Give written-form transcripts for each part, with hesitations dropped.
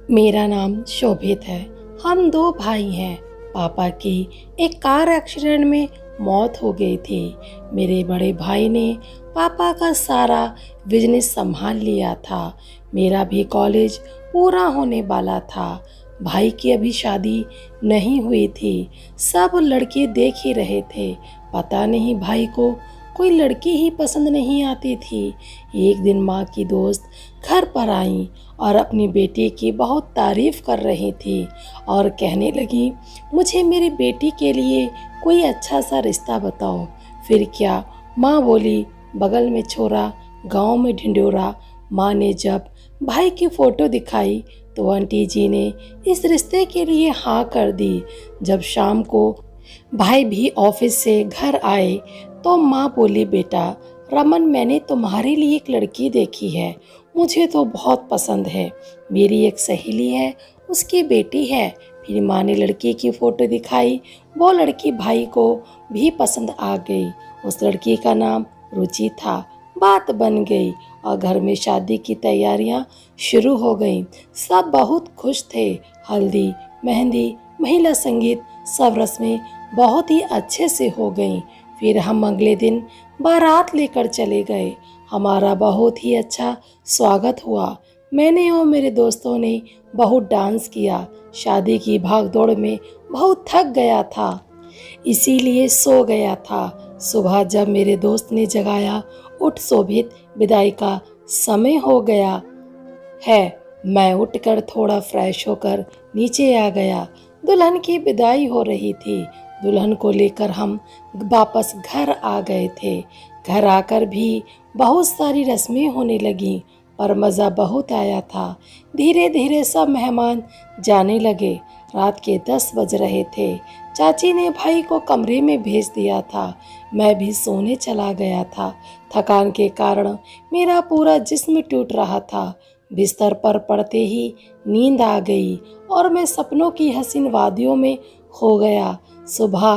मेरा नाम शोभित है। हम दो भाई हैं। पापा की एक कार एक्सीडेंट में मौत हो गई थी। मेरे बड़े भाई ने पापा का सारा बिजनेस संभाल लिया था। मेरा भी कॉलेज पूरा होने वाला था। भाई की अभी शादी नहीं हुई थी। सब लड़के देख ही रहे थे। पता नहीं भाई को कोई लड़की ही पसंद नहीं आती थी। एक दिन माँ की दोस्त घर पर आई और अपनी बेटी की बहुत तारीफ कर रही थी और कहने लगी, मुझे मेरी बेटी के लिए कोई अच्छा सा रिश्ता बताओ। फिर क्या, माँ बोली, बगल में छोरा गांव में ढिंढोरा। माँ ने जब भाई की फ़ोटो दिखाई तो आंटी जी ने इस रिश्ते के लिए हाँ कर दी। जब शाम को भाई भी ऑफिस से घर आए तो माँ बोली, बेटा रमन, मैंने तुम्हारे लिए एक लड़की देखी है, मुझे तो बहुत पसंद है। मेरी एक सहेली है, उसकी बेटी है। फिर माँ ने लड़की की फ़ोटो दिखाई। वो लड़की भाई को भी पसंद आ गई। उस लड़की का नाम रुचि था। बात बन गई और घर में शादी की तैयारियां शुरू हो गईं। सब बहुत खुश थे। हल्दी, मेहंदी, महिला संगीत, सब रस्में बहुत ही अच्छे से हो गईं। फिर हम अगले दिन बारात लेकर चले गए। हमारा बहुत ही अच्छा स्वागत हुआ। मैंने और मेरे दोस्तों ने बहुत डांस किया। शादी की भागदौड़ में बहुत थक गया था, इसीलिए सो गया था। सुबह जब मेरे दोस्त ने जगाया, उठ शोभित, विदाई का समय हो गया है। मैं उठकर थोड़ा फ्रेश होकर नीचे आ गया। दुल्हन की विदाई हो रही थी। दुल्हन को लेकर हम वापस घर आ गए थे। घर आकर भी बहुत सारी रस्में होने लगीं, पर मज़ा बहुत आया था। धीरे धीरे सब मेहमान जाने लगे। रात के 10 बज रहे थे। चाची ने भाई को कमरे में भेज दिया था। मैं भी सोने चला गया था। थकान के कारण मेरा पूरा जिस्म टूट रहा था। बिस्तर पर पड़ते ही नींद आ गई और मैं सपनों की हसीन वादियों में खो गया। सुबह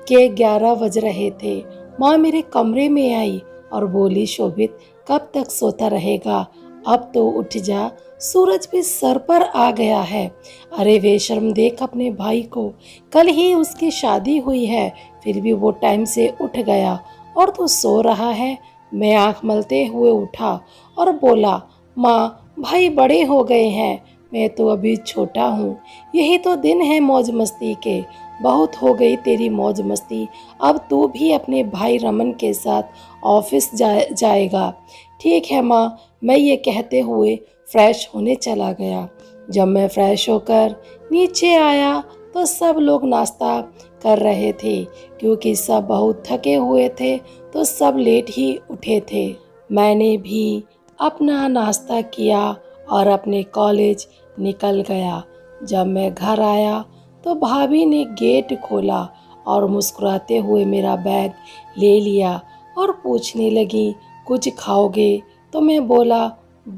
के 11 बज रहे थे। माँ मेरे कमरे में आई और बोली, शोभित, कब तक सोता रहेगा? अब तो उठ जा, सूरज भी सर पर आ गया है। अरे बेशर्म, देख अपने भाई को, कल ही उसकी शादी हुई है, फिर भी वो टाइम से उठ गया और तू सो रहा है। मैं आंख मलते हुए उठा और बोला, माँ, भाई बड़े हो गए हैं, मैं तो अभी छोटा हूँ। यही तो दिन है मौज मस्ती के। बहुत हो गई तेरी मौज मस्ती। अब तू भी अपने भाई रमन के साथ ऑफिस जाएगा। ठीक है माँ, मैं ये कहते हुए फ्रेश होने चला गया। जब मैं फ्रेश होकर नीचे आया तो सब लोग नाश्ता कर रहे थे। क्योंकि सब बहुत थके हुए थे तो सब लेट ही उठे थे। मैंने भी अपना नाश्ता किया और अपने कॉलेज निकल गया। जब मैं घर आया तो भाभी ने गेट खोला और मुस्कुराते हुए मेरा बैग ले लिया और पूछने लगी, कुछ खाओगे? तो मैं बोला,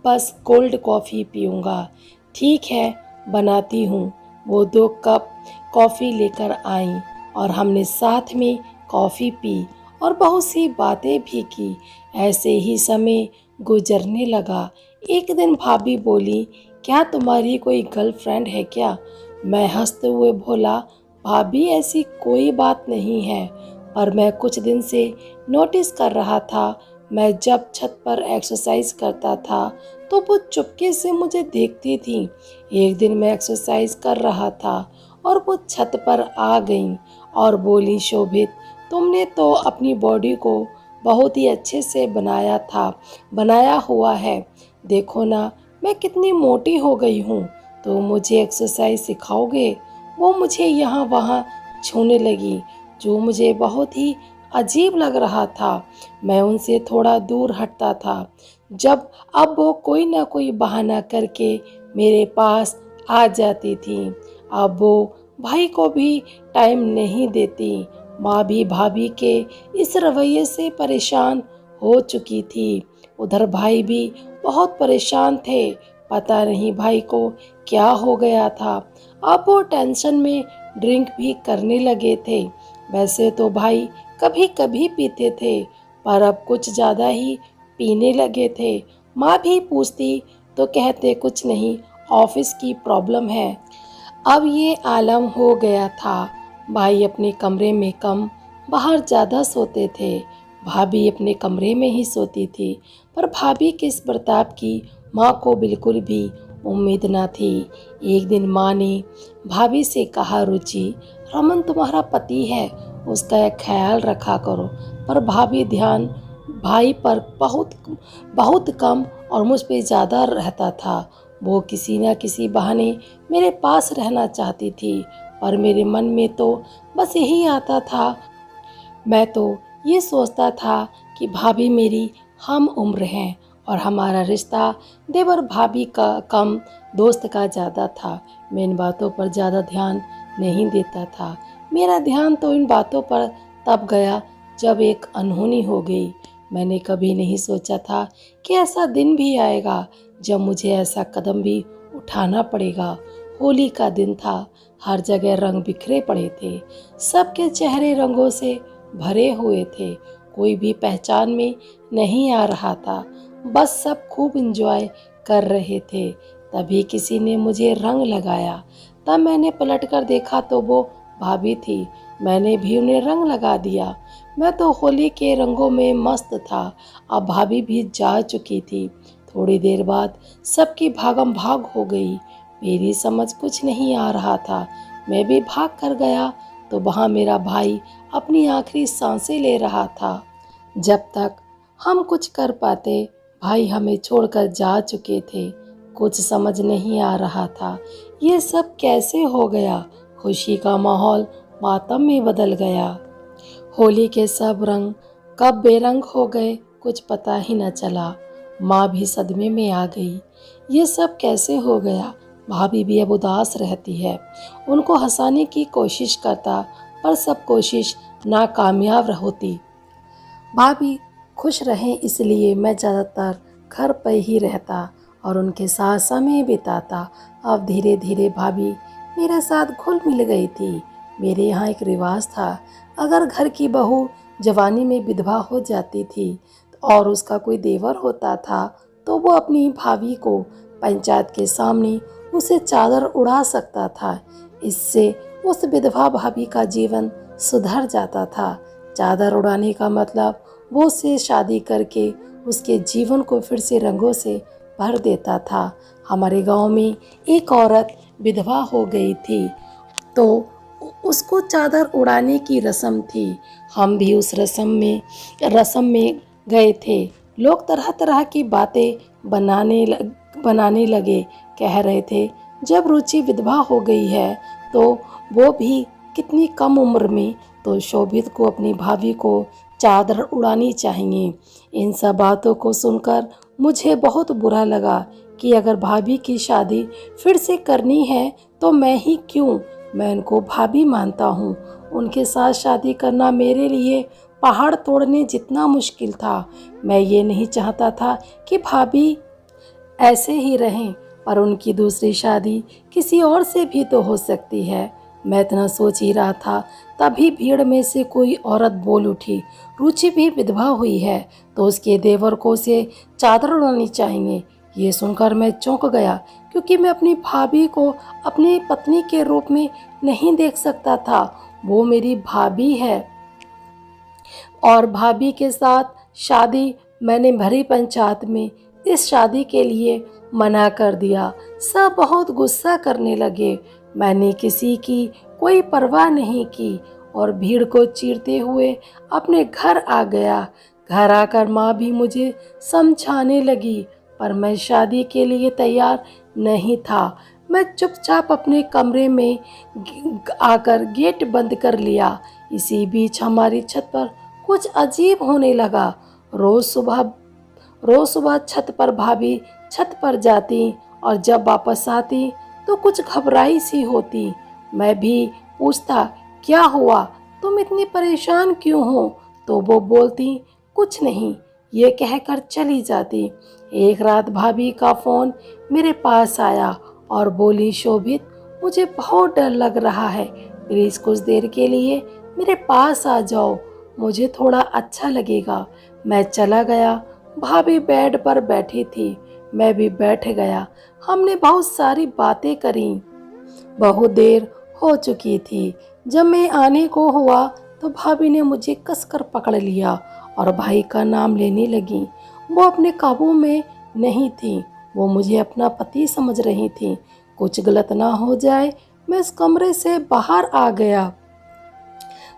बस कोल्ड कॉफ़ी पीऊँगा। ठीक है, बनाती हूँ। वो 2 कप कॉफ़ी लेकर आईं और हमने साथ में कॉफ़ी पी और बहुत सी बातें भी की। ऐसे ही समय गुजरने लगा। एक दिन भाभी बोली, क्या तुम्हारी कोई गर्लफ्रेंड है क्या? मैं हंसते हुए बोला, भाभी ऐसी कोई बात नहीं है, पर मैं कुछ दिन से नोटिस कर रहा था। मैं जब छत पर एक्सरसाइज करता था तो वो चुपके से मुझे देखती थी। एक दिन मैं एक्सरसाइज कर रहा था और वो छत पर आ गई और बोली, शोभित, तुमने तो अपनी बॉडी को बहुत ही अच्छे से बनाया हुआ है। देखो ना, मैं कितनी मोटी हो गई हूँ। तो मुझे एक्सरसाइज सिखाओगे? वो मुझे यहाँ वहाँ छूने लगी, जो मुझे बहुत ही अजीब लग रहा था। मैं उनसे थोड़ा दूर हटता था। अब वो कोई ना कोई बहाना करके मेरे पास आ जाती थी। अब वो भाई को भी टाइम नहीं देती। माँ भी भाभी के इस रवैये से परेशान हो चुकी थी। उधर भाई भी बहुत परेशान थे। पता नहीं भाई को क्या हो गया था। अब वो टेंशन में ड्रिंक भी करने लगे थे। वैसे तो भाई कभी कभी पीते थे, पर अब कुछ ज़्यादा ही पीने लगे थे। माँ भी पूछती तो कहते कुछ नहीं ऑफिस की प्रॉब्लम है। अब ये आलम हो गया था। भाई अपने कमरे में कम, बाहर ज़्यादा सोते थे। भाभी अपने कमरे में ही सोती थी। पर भाभी के इस बर्ताव की माँ को बिल्कुल भी उम्मीद न थी। एक दिन माँ ने भाभी से कहा, रुचि, रमन तुम्हारा पति है, उसका ख्याल रखा करो। पर भाभी ध्यान भाई पर बहुत बहुत कम और मुझ पे ज़्यादा रहता था। वो किसी न किसी बहाने मेरे पास रहना चाहती थी, पर मेरे मन में तो बस यही आता था। मैं तो ये सोचता था कि भाभी मेरी हम उम्र हैं और हमारा रिश्ता देवर भाभी का कम, दोस्त का ज़्यादा था। मैं इन बातों पर ज़्यादा ध्यान नहीं देता था। मेरा ध्यान तो इन बातों पर तब गया जब एक अनहोनी हो गई। मैंने कभी नहीं सोचा था कि ऐसा दिन भी आएगा जब मुझे ऐसा कदम भी उठाना पड़ेगा। होली का दिन था। हर जगह रंग बिखरे पड़े थे। सबके चेहरे रंगों से भरे हुए थे। कोई भी पहचान में नहीं आ रहा था। बस सब खूब एंजॉय कर रहे थे। तभी किसी ने मुझे रंग लगाया। तब मैंने पलटकर देखा तो वो भाभी थी। मैंने भी उन्हें रंग लगा दिया। मैं तो होली के रंगों में मस्त था। अब भाभी भी जा चुकी थी। थोड़ी देर बाद सबकी भागम भाग हो गई। मेरी समझ कुछ नहीं आ रहा था। मैं भी भाग कर गया तो वहाँ मेरा भाई अपनी आखिरी सांसें ले रहा था। जब तक हम कुछ कर पाते, भाई हमें छोड़कर जा चुके थे। कुछ समझ नहीं आ रहा था ये सब कैसे हो गया। खुशी का माहौल मातम में बदल गया। होली के सब रंग कब बेरंग हो गए कुछ पता ही न चला। माँ भी सदमे में आ गई। ये सब कैसे हो गया। भाभी भी अब उदास रहती है। उनको हंसाने की कोशिश करता, पर सब कोशिश नाकामयाब होती। भाभी खुश रहें इसलिए मैं ज़्यादातर घर पर ही रहता और उनके साथ समय बिताता। अब धीरे धीरे भाभी मेरे साथ घुल मिल गई थी। मेरे यहाँ एक रिवाज था, अगर घर की बहू जवानी में विधवा हो जाती थी और उसका कोई देवर होता था तो वो अपनी भाभी को पंचायत के सामने उसे चादर उड़ा सकता था। इससे उस विधवा भाभी का जीवन सुधर जाता था। चादर उड़ाने का मतलब वो उससे शादी करके उसके जीवन को फिर से रंगों से भर देता था। हमारे गांव में एक औरत विधवा हो गई थी तो उसको चादर उड़ाने की रस्म थी। हम भी उस रस्म में गए थे। लोग तरह तरह की बातें बनाने लगे। कह रहे थे जब रुचि विधवा हो गई है तो वो भी कितनी कम उम्र में, तो शोभित को अपनी भाभी को चादर उड़ानी चाहिए। इन सब बातों को सुनकर मुझे बहुत बुरा लगा कि अगर भाभी की शादी फिर से करनी है तो मैं ही क्यों, मैं उनको भाभी मानता हूँ। उनके साथ शादी करना मेरे लिए पहाड़ तोड़ने जितना मुश्किल था। मैं ये नहीं चाहता था कि भाभी ऐसे ही रहें, पर उनकी दूसरी शादी किसी और से भी तो हो सकती है। मैं इतना सोच ही रहा था तभी भीड़ में से कोई औरत बोल उठी, रुचि भी विधवा हुई है तो उसके देवर को उसे चादर उड़ानी चाहिए। ये सुनकर मैं चौंक गया, क्योंकि मैं अपनी भाभी को अपनी पत्नी के रूप में नहीं देख सकता था। वो मेरी भाभी है और भाभी के साथ शादी मैंने भरी पंचायत में इस शादी के लिए मना कर दिया। सब बहुत गुस्सा करने लगे। मैंने किसी की कोई परवाह नहीं की और भीड़ को चीरते हुए अपने घर आ गया। घर आकर माँ भी मुझे समझाने लगी, पर मैं शादी के लिए तैयार नहीं था। मैं चुपचाप अपने कमरे में आकर गेट बंद कर लिया। इसी बीच हमारी छत पर कुछ अजीब होने लगा। रोज सुबह छत पर भाभी छत पर जाती और जब वापस आती तो कुछ घबराई सी होती। मैं भी पूछता, क्या हुआ, तुम इतनी परेशान क्यों हो? तो वो बोलती, कुछ नहीं, ये कहकर चली जाती। एक रात भाभी का फ़ोन मेरे पास आया और बोली, शोभित, मुझे बहुत डर लग रहा है, प्लीज़ कुछ देर के लिए मेरे पास आ जाओ, मुझे थोड़ा अच्छा लगेगा। मैं चला गया। भाभी बेड पर बैठी थी। मैं भी बैठ गया। हमने बहुत सारी बातें करी। बहुत देर हो चुकी थी। जब मैं आने को हुआ तो भाभी ने मुझे कसकर पकड़ लिया और भाई का नाम लेने लगी। वो अपने काबू में नहीं थी। वो मुझे अपना पति समझ रही थी। कुछ गलत ना हो जाए, मैं उस कमरे से बाहर आ गया।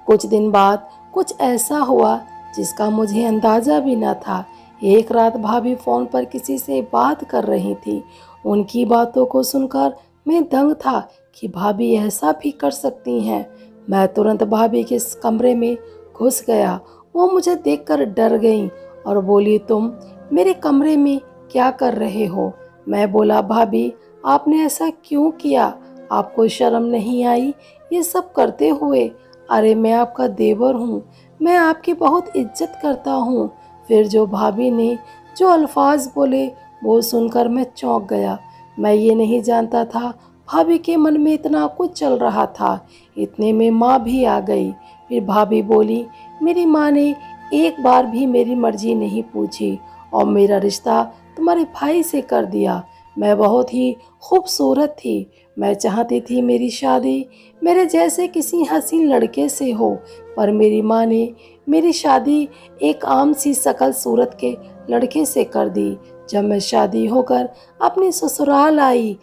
कुछ दिन बाद कुछ ऐसा हुआ जिसका मुझे अंदाज़ा भी न था। एक रात भाभी फ़ोन पर किसी से बात कर रही थी। उनकी बातों को सुनकर मैं दंग था कि भाभी ऐसा भी कर सकती हैं। मैं तुरंत भाभी के इस कमरे में घुस गया। वो मुझे देखकर डर गई और बोली, तुम मेरे कमरे में क्या कर रहे हो? मैं बोला, भाभी आपने ऐसा क्यों किया? आपको शर्म नहीं आई ये सब करते हुए? अरे मैं आपका देवर हूँ, मैं आपकी बहुत इज्जत करता हूँ। फिर जो भाभी ने जो अल्फाज बोले वो सुनकर मैं चौंक गया। मैं ये नहीं जानता था भाभी के मन में इतना कुछ चल रहा था। इतने में माँ भी आ गई। फिर भाभी बोली, मेरी माँ ने एक बार भी मेरी मर्जी नहीं पूछी और मेरा रिश्ता तुम्हारे भाई से कर दिया। मैं बहुत ही खूबसूरत थी। मैं चाहती थी मेरी शादी मेरे जैसे किसी हसीन लड़के से हो, पर मेरी माँ ने मेरी शादी एक आम सी शकल सूरत के लड़के से कर दी। जब मैं शादी होकर अपनी ससुराल आई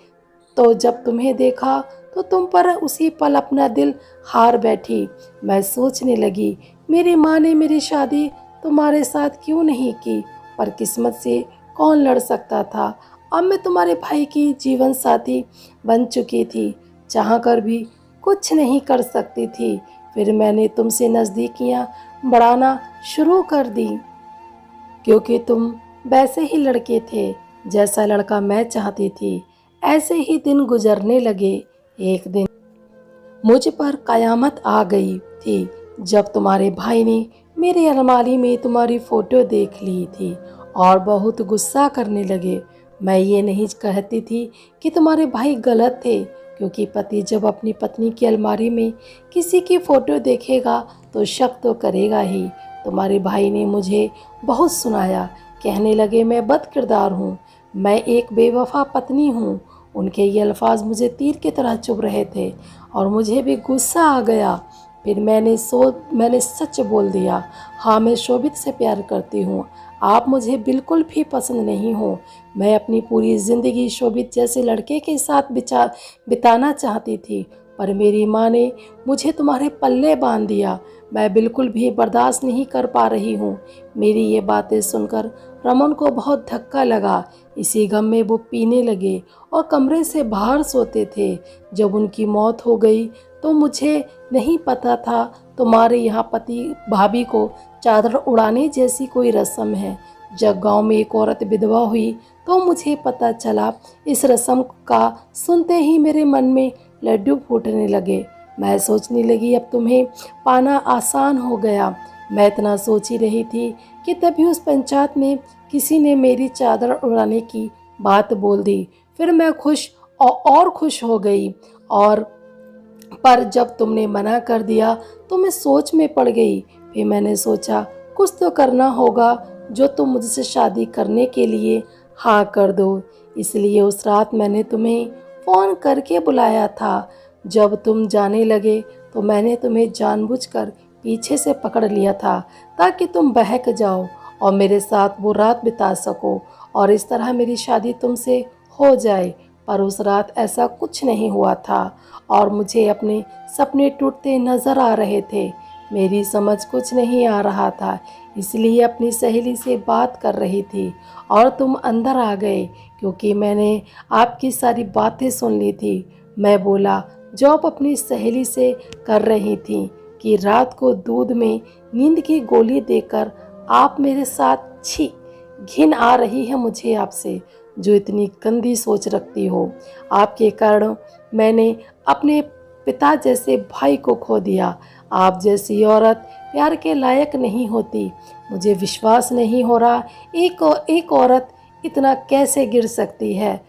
तो जब तुम्हें देखा तो तुम पर उसी पल अपना दिल हार बैठी। मैं सोचने लगी, मेरी माँ ने मेरी शादी तुम्हारे साथ क्यों नहीं की? पर किस्मत से कौन लड़ सकता था? अब मैं तुम्हारे भाई की जीवन साथी बन चुकी थी, चाह कर भी कुछ नहीं कर सकती थी। फिर मैंने तुमसे नज़दीकियाँ बढ़ाना शुरू कर दी, क्योंकि तुम वैसे ही लड़के थे जैसा लड़का मैं चाहती थी। ऐसे ही दिन गुजरने लगे। एक दिन मुझ पर कयामत आ गई थी जब तुम्हारे भाई ने मेरी अलमारी में तुम्हारी फ़ोटो देख ली थी और बहुत गुस्सा करने लगे। मैं ये नहीं कहती थी कि तुम्हारे भाई गलत थे, क्योंकि पति जब अपनी पत्नी की अलमारी में किसी की फ़ोटो देखेगा तो शक तो करेगा ही। तुम्हारे भाई ने मुझे बहुत सुनाया, कहने लगे मैं बद किरदार हूँ, मैं एक बेवफा पत्नी हूँ। उनके ये अल्फाज मुझे तीर की तरह चुभ रहे थे और मुझे भी गुस्सा आ गया। फिर मैंने सच बोल दिया, हाँ मैं शोभित से प्यार करती हूँ, आप मुझे बिल्कुल भी पसंद नहीं हो। मैं अपनी पूरी ज़िंदगी शोभित जैसे लड़के के साथ बिताना चाहती थी, पर मेरी माँ ने मुझे तुम्हारे पल्ले बांध दिया। मैं बिल्कुल भी बर्दाश्त नहीं कर पा रही हूँ। मेरी ये बातें सुनकर रमन को बहुत धक्का लगा। इसी गम में वो पीने लगे और कमरे से बाहर सोते थे। जब उनकी मौत हो गई तो मुझे नहीं पता था तुम्हारे यहाँ पति भाभी को चादर उड़ाने जैसी कोई रस्म है। जब गांव में एक औरत विधवा हुई तो मुझे पता चला। इस रस्म का सुनते ही मेरे मन में लड्डू फूटने लगे। मैं सोचने लगी अब तुम्हें पाना आसान हो गया। मैं इतना सोच ही रही थी कि तभी उस पंचायत में किसी ने मेरी चादर उड़ाने की बात बोल दी। फिर मैं खुश और खुश हो गई, और पर जब तुमने मना कर दिया तो मैं सोच में पड़ गई। फिर मैंने सोचा कुछ तो करना होगा जो तुम मुझसे शादी करने के लिए हाँ कर दो। इसलिए उस रात मैंने तुम्हें फ़ोन करके बुलाया था। जब तुम जाने लगे तो मैंने तुम्हें जानबूझकर पीछे से पकड़ लिया था ताकि तुम बहक जाओ और मेरे साथ वो रात बिता सको और इस तरह मेरी शादी तुमसे हो जाए। पर उस रात ऐसा कुछ नहीं हुआ था और मुझे अपने सपने टूटते नज़र आ रहे थे। मेरी समझ कुछ नहीं आ रहा था, इसलिए अपनी सहेली से बात कर रही थी और तुम अंदर आ गए, क्योंकि मैंने आपकी सारी बातें सुन ली थी। मैं बोला, जॉब अपनी सहेली से कर रही थी कि रात को दूध में नींद की गोली देकर आप मेरे साथ छी, घिन आ रही है मुझे आपसे, जो इतनी गंदी सोच रखती हो। आपके कारण मैंने अपने पिता जैसे भाई को खो दिया। आप जैसी औरत प्यार के लायक नहीं होती। मुझे विश्वास नहीं हो रहा एक औरत इतना कैसे गिर सकती है।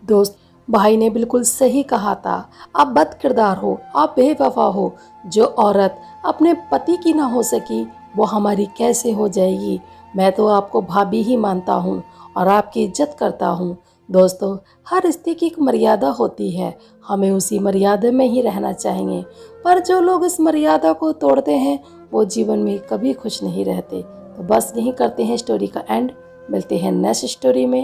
दोस्त, भाई ने बिल्कुल सही कहा था। आप बद किरदार हो, आप बेवफा हो। जो औरत अपने पति की ना हो सकी वो हमारी कैसे हो जाएगी। मैं तो आपको भाभी ही मानता हूँ और आपकी इज्जत करता हूँ। दोस्तों, हर रिश्ते की एक मर्यादा होती है, हमें उसी मर्यादा में ही रहना चाहिए। पर जो लोग इस मर्यादा को तोड़ते हैं वो जीवन में कभी खुश नहीं रहते। तो बस यहीं करते हैं स्टोरी का एंड। मिलते हैं नेक्स्ट स्टोरी में।